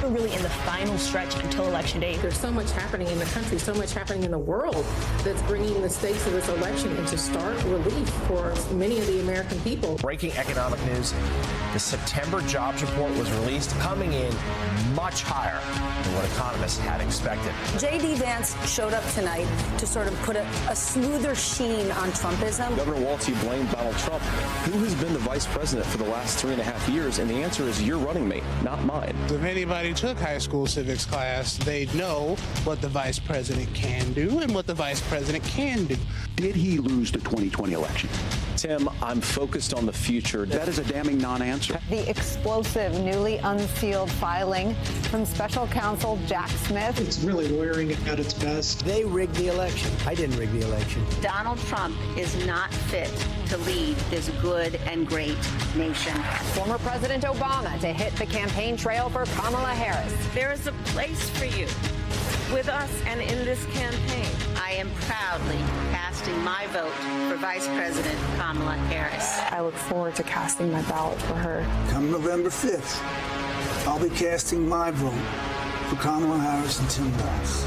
We're really in the final stretch until Election Day. There's so much happening in the country, so much happening in the world that's bringing the stakes of this election into stark relief for many of the American people. Breaking economic news. The September jobs report was released, coming in much higher than what economists had expected. J.D. Vance showed up tonight to sort of put a smoother sheen on Trumpism. Governor Walz blamed Donald Trump, who has been the vice president for the last 3.5 years, and the answer is your running mate, not mine. If anybody took high school civics class, they'd know what the vice president can do and what the vice president can do. Did he lose the 2020 election? Tim, I'm focused on the future. That is a damning non-answer. The explosive, newly unsealed filing from special counsel Jack Smith. It's really lawyering at its best. They rigged the election. I didn't rig the election. Donald Trump is not fit to lead this good and great nation. Former President Obama to hit the campaign trail for Kamala Harris. There is a place for you with us and in this campaign. I am proudly casting my vote for Vice President Kamala Harris. I look forward to casting my ballot for her. Come November 5th, I'll be casting my vote for Kamala Harris and Tim Walz.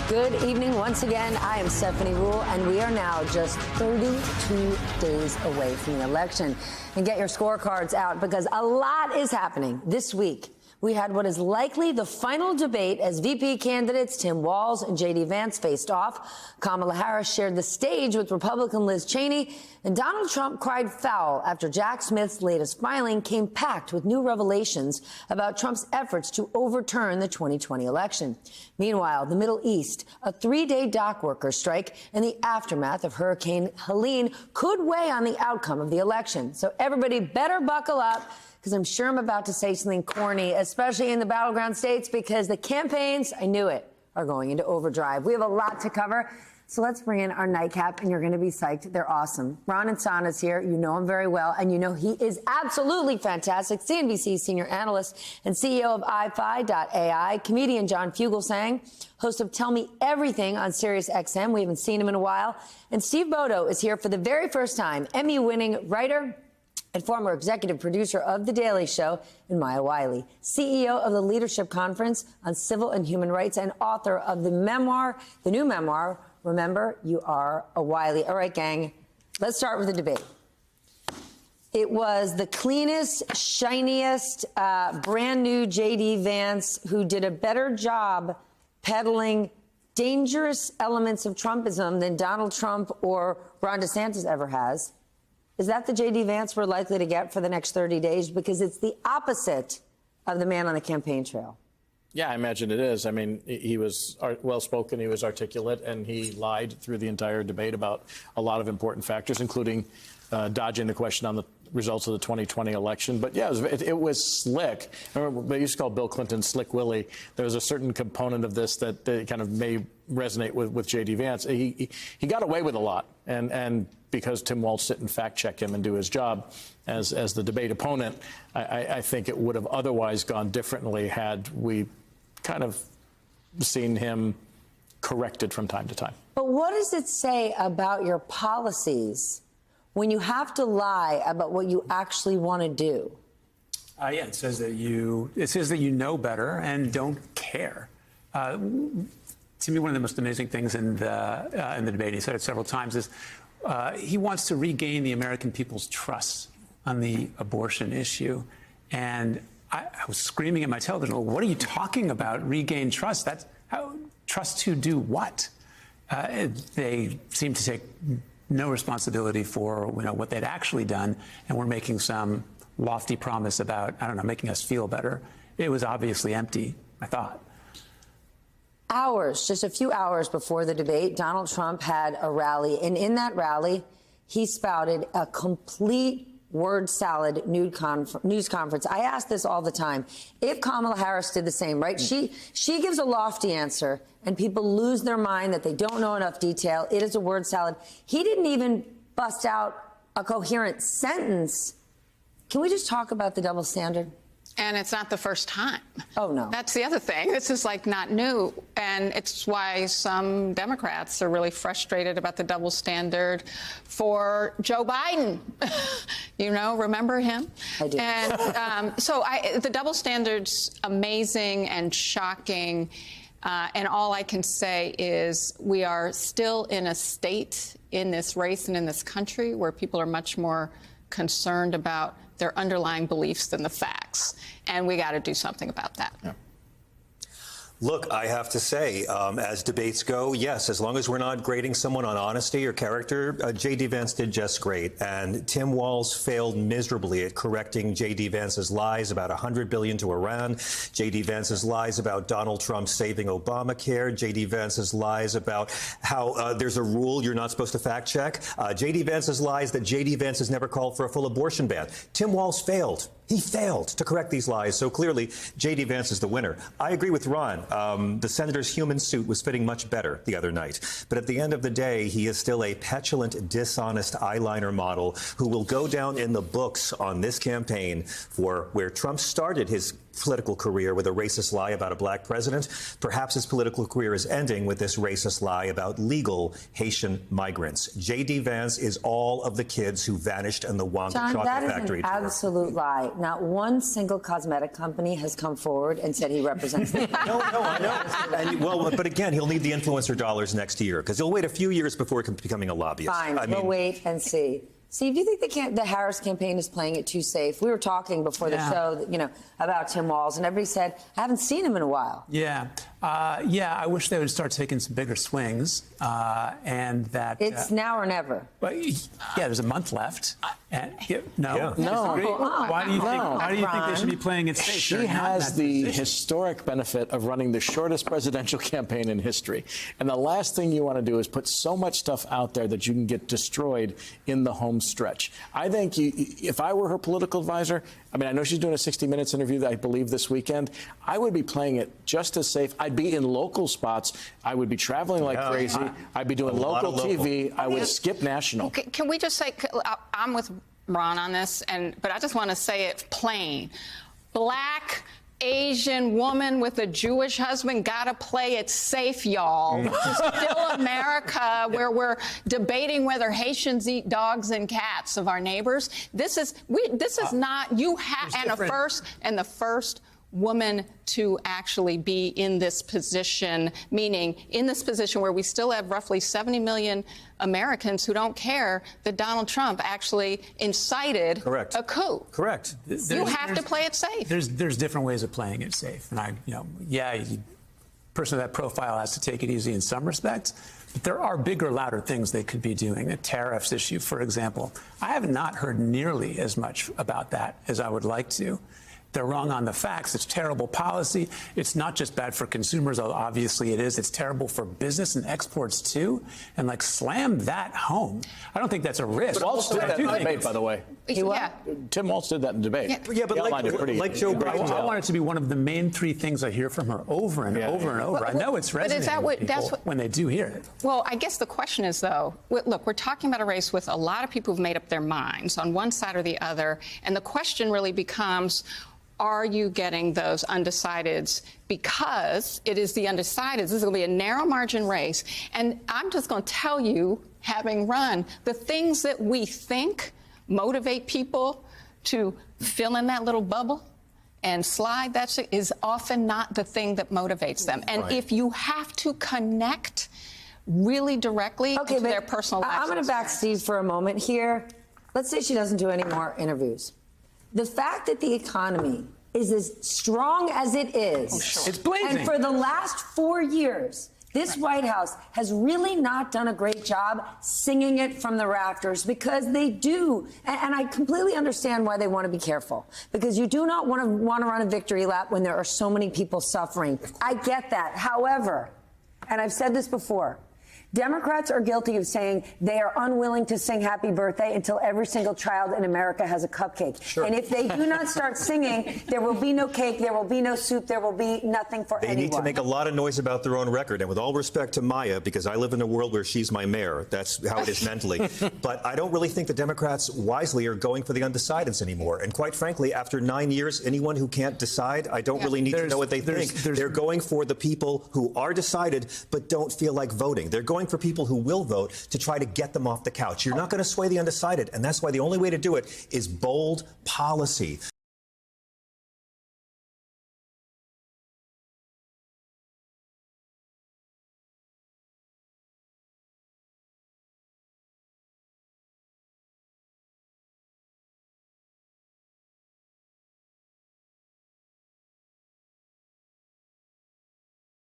Good evening once again. I am Stephanie Ruhle, and we are now just 32 days away from the election. And get your scorecards out, because a lot is happening this week. We had what is likely the final debate as VP candidates Tim Walz and J.D. Vance faced off. Kamala Harris shared the stage with Republican Liz Cheney, and Donald Trump cried foul after Jack Smith's latest filing came packed with new revelations about Trump's efforts to overturn the 2020 election. Meanwhile, the Middle East, a 3-day dock workers strike in the aftermath of Hurricane Helene could weigh on the outcome of the election. So everybody better buckle up, because I'm sure I'm about to say something corny, especially in the battleground states, because the campaigns, I knew it, are going into overdrive. We have a lot to cover, so let's bring in our nightcap, and you're going to be psyched. They're awesome. Ron Insana's here. You know him very well, and you know he is absolutely fantastic. CNBC senior analyst and CEO of iFi.ai, comedian John Fugelsang, host of Tell Me Everything on SiriusXM. We haven't seen him in a while. And Steve Bodo is here for the very first time, Emmy-winning writer and former executive producer of The Daily Show, and Maya Wiley, CEO of the Leadership Conference on Civil and Human Rights and author of the new memoir, Remember, You Are a Wiley. All right, gang, let's start with the debate. It was the cleanest, shiniest, brand new J.D. Vance, who did a better job peddling dangerous elements of Trumpism than Donald Trump or Ron DeSantis ever has. Is that the J.D. Vance we're likely to get for the next 30 days? Because it's the opposite of the man on the campaign trail. Yeah, I imagine it is. I mean, he was well-spoken, he was articulate, and he lied through the entire debate about a lot of important factors, including dodging the question on the results of the 2020 election. But yeah, it was slick. I remember they used to call Bill Clinton Slick Willie. There was a certain component of this that kind of may resonate with J.D. Vance. He got away with a lot, and because Tim Walz didn't fact-check him and do his job as the debate opponent, I think it would have otherwise gone differently had we kind of seen him corrected from time to time. But what does it say about your policies when you have to lie about what you actually want to do? Yeah, it says that you know better and don't care. To me, one of the most amazing things in the debate, he said it several times, is he wants to regain the American people's trust on the abortion issue. And I was screaming at my television, well, what are you talking about? Regain trust? That's how trust to do what? They seem to take no responsibility for what they'd actually done, and we're making some lofty promise about, I don't know, making us feel better. It was obviously empty, I thought. Just a few hours before the debate, Donald Trump had a rally, and in that rally, he spouted a complete word salad news conference. I ask this all the time. If Kamala Harris did the same, right? She gives a lofty answer, and people lose their mind that they don't know enough detail. It is a word salad. He didn't even bust out a coherent sentence. Can we just talk about the double standard? And it's not the first time. Oh, no. That's the other thing. This is like not new. And it's why some Democrats are really frustrated about the double standard for Joe Biden. You know, remember him? I do. And the double standard's amazing and shocking. And all I can say is we are still in a state in this race and in this country where people are much more concerned about their underlying beliefs than the facts. And we got to do something about that. Yeah. Look, I have to say, as debates go, yes, as long as we're not grading someone on honesty or character, J.D. Vance did just great. And Tim Walz failed miserably at correcting J.D. Vance's lies about $100 billion to Iran, J.D. Vance's lies about Donald Trump saving Obamacare, J.D. Vance's lies about how there's a rule you're not supposed to fact check, J.D. Vance's lies that J.D. Vance has never called for a full abortion ban. Tim Walz failed. He failed to correct these lies, so clearly J.D. Vance is the winner. I agree with Ron. The senator's human suit was fitting much better the other night. But at the end of the day, he is still a petulant, dishonest eyeliner model who will go down in the books on this campaign for where Trump started his political career with a racist lie about a black president. Perhaps his political career is ending with this racist lie about legal Haitian migrants. J.D. Vance is all of the kids who vanished in the Wanda chocolate factory. That is an absolute lie. Not one single cosmetic company has come forward and said he represents them. No, I know. And, well, but again, he'll need the influencer dollars next year because he'll wait a few years before becoming a lobbyist. Fine, we'll wait and see. Steve, do you think the Harris campaign is playing it too safe? We were talking before the show, about Tim Walz, and everybody said, I haven't seen him in a while. Yeah. I wish they would start taking some bigger swings, and that... It's now or never. There's a month left. No. Why do you think they should be playing it safe? She has the historic benefit of running the shortest presidential campaign in history. And the last thing you want to do is put so much stuff out there that you can get destroyed in the home stretch. I think if I were her political advisor, I mean, I know she's doing a 60 Minutes interview, I believe, this weekend. I would be playing it just as safe. I'd be in local spots. I would be traveling like crazy. I'd be doing local TV. I would skip national. Can we just say, I'm with Ron on this, but I just want to say it plain. Black Asian woman with a Jewish husband gotta play it safe, y'all. This is still America where we're debating whether Haitians eat dogs and cats of our neighbors. This is not you have and the first woman to actually be in this position, meaning in this position where we still have roughly 70 million Americans who don't care that Donald Trump actually incited a coup. Correct. You have to play it safe. There's different ways of playing it safe. And person of that profile has to take it easy in some respects. But there are bigger, louder things they could be doing. The tariffs issue, for example. I have not heard nearly as much about that as I would like to. They're wrong on the facts. It's terrible policy. It's not just bad for consumers, although obviously it is. It's terrible for business and exports, too. And, slam that home. I don't think that's a risk. But Walz did that in the debate, by the way. Tim Walz did that in the debate. Yeah, but like Joe Biden. I want it to be one of the main three things I hear from her over and over and over. I know it's resonating with people when they do hear it. Well, I guess the question is, though, look, we're talking about a race with a lot of people who've made up their minds on one side or the other. And the question really becomes, are you getting those undecideds? Because it is the undecideds. This is going to be a narrow margin race. And I'm just going to tell you, having run, the things that we think motivate people to fill in that little bubble and slide, that is often not the thing that motivates them. And if you have to connect really directly to their personal lives. I'm going to back Steve for a moment here. Let's say she doesn't do any more interviews. The fact that the economy is as strong as it is, it's blazing. And for the last 4 years, this White House has really not done a great job singing it from the rafters, because they do. And I completely understand why they want to be careful, because you do not want to run a victory lap when there are so many people suffering. I get that. However, and I've said this before, Democrats are guilty of saying they are unwilling to sing happy birthday until every single child in America has a cupcake. Sure. And if they do not start singing, there will be no cake, there will be no soup, there will be nothing for anyone. They need to make a lot of noise about their own record. And with all respect to Maya, because I live in a world where she's my mayor, that's how it is mentally. But I don't really think the Democrats wisely are going for the undecideds anymore. And quite frankly, after 9 years, anyone who can't decide, I don't really need to know what they think. They're going for the people who are decided but don't feel like voting. They're going for people who will vote to try to get them off the couch. You're not going to sway the undecided, and that's why the only way to do it is bold policy.